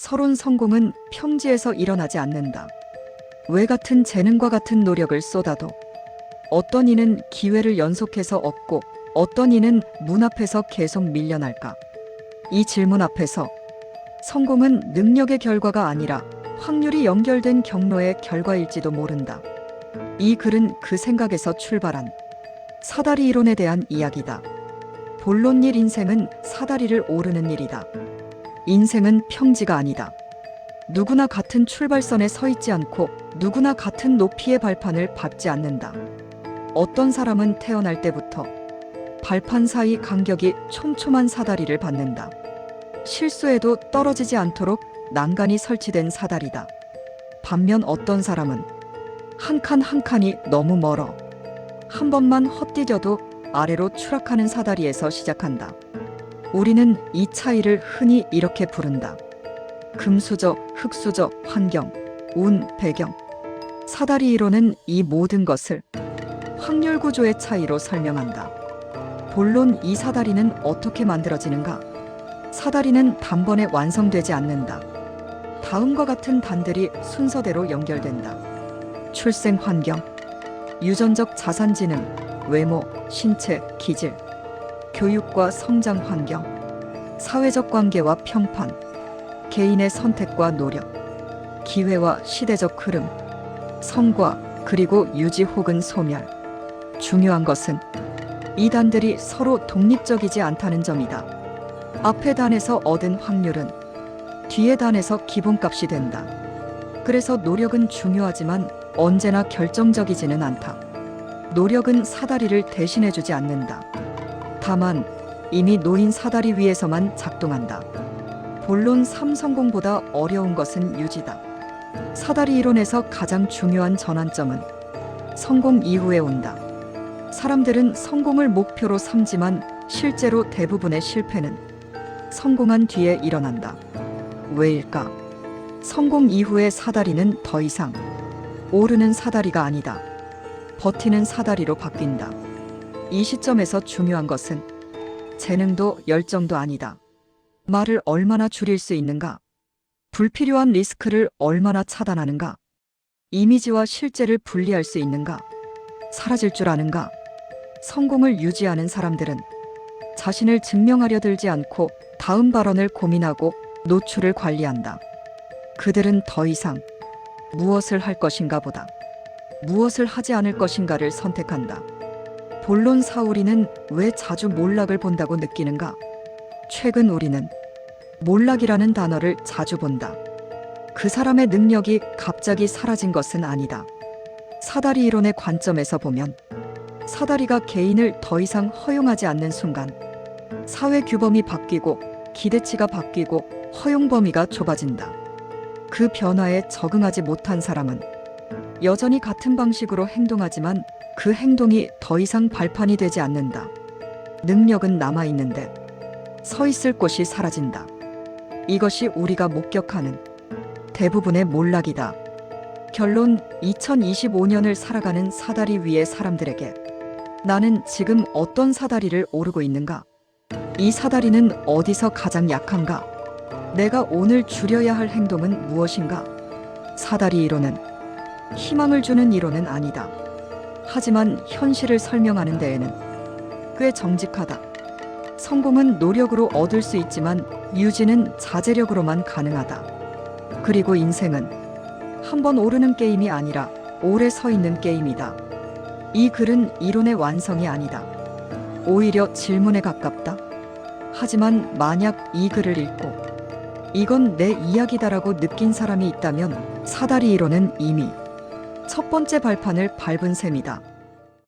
서론 성공은 평지에서 일어나지 않는다. 왜 같은 재능과 같은 노력을 쏟아도 어떤 이는 기회를 연속해서 얻고 어떤 이는 문 앞에서 계속 밀려날까? 이 질문 앞에서 성공은 능력의 결과가 아니라 확률이 연결된 경로의 결과일지도 모른다. 이 글은 그 생각에서 출발한 사다리 이론에 대한 이야기다. 본론일 인생은 사다리를 오르는 일이다. 인생은 평지가 아니다. 누구나 같은 출발선에 서 있지 않고 누구나 같은 높이의 발판을 밟지 않는다. 어떤 사람은 태어날 때부터 발판 사이 간격이 촘촘한 사다리를 밟는다. 실수해도 떨어지지 않도록 난간이 설치된 사다리다. 반면 어떤 사람은 한 칸 한 칸이 너무 멀어 한 번만 헛디뎌도 아래로 추락하는 사다리에서 시작한다. 우리는 이 차이를 흔히 이렇게 부른다. 금수저, 흙수저, 환경, 운, 배경. 사다리 이론은 이 모든 것을 확률 구조의 차이로 설명한다. 본론 이 사다리는 어떻게 만들어지는가? 사다리는 단번에 완성되지 않는다. 다음과 같은 단들이 순서대로 연결된다. 출생 환경, 유전적 자산 지능, 외모, 신체, 기질, 교육과 성장 환경, 사회적 관계와 평판, 개인의 선택과 노력, 기회와 시대적 흐름, 성과 그리고 유지 혹은 소멸. 중요한 것은 이 단들이 서로 독립적이지 않다는 점이다. 앞의 단에서 얻은 확률은 뒤의 단에서 기본값이 된다. 그래서 노력은 중요하지만 언제나 결정적이지는 않다. 노력은 사다리를 대신해주지 않는다. 다만 이미 놓인 사다리 위에서만 작동한다. 본론 3성공보다 어려운 것은 유지다. 사다리 이론에서 가장 중요한 전환점은 성공 이후에 온다. 사람들은 성공을 목표로 삼지만 실제로 대부분의 실패는 성공한 뒤에 일어난다. 왜일까? 성공 이후의 사다리는 더 이상 오르는 사다리가 아니다. 버티는 사다리로 바뀐다. 이 시점에서 중요한 것은 재능도 열정도 아니다. 말을 얼마나 줄일 수 있는가? 불필요한 리스크를 얼마나 차단하는가? 이미지와 실제를 분리할 수 있는가? 사라질 줄 아는가? 성공을 유지하는 사람들은 자신을 증명하려 들지 않고 다음 발언을 고민하고 노출을 관리한다. 그들은 더 이상 무엇을 할 것인가 보다 무엇을 하지 않을 것인가를 선택한다. 본론 사우리는 왜 자주 몰락을 본다고 느끼는가? 최근 우리는 몰락이라는 단어를 자주 본다. 그 사람의 능력이 갑자기 사라진 것은 아니다. 사다리 이론의 관점에서 보면 사다리가 개인을 더 이상 허용하지 않는 순간 사회 규범이 바뀌고 기대치가 바뀌고 허용 범위가 좁아진다. 그 변화에 적응하지 못한 사람은 여전히 같은 방식으로 행동하지만 그 행동이 더 이상 발판이 되지 않는다. 능력은 남아있는데 서 있을 곳이 사라진다. 이것이 우리가 목격하는 대부분의 몰락이다. 결론 2025년을 살아가는 사다리 위의 사람들에게 나는 지금 어떤 사다리를 오르고 있는가? 이 사다리는 어디서 가장 약한가? 내가 오늘 줄여야 할 행동은 무엇인가? 사다리 이론은 희망을 주는 이론은 아니다. 하지만 현실을 설명하는 데에는 꽤 정직하다. 성공은 노력으로 얻을 수 있지만 유지는 자제력으로만 가능하다. 그리고 인생은 한 번 오르는 게임이 아니라 오래 서 있는 게임이다. 이 글은 이론의 완성이 아니다. 오히려 질문에 가깝다. 하지만 만약 이 글을 읽고 이건 내 이야기다라고 느낀 사람이 있다면 사다리 이론은 이미 첫 번째 발판을 밟은 셈이다.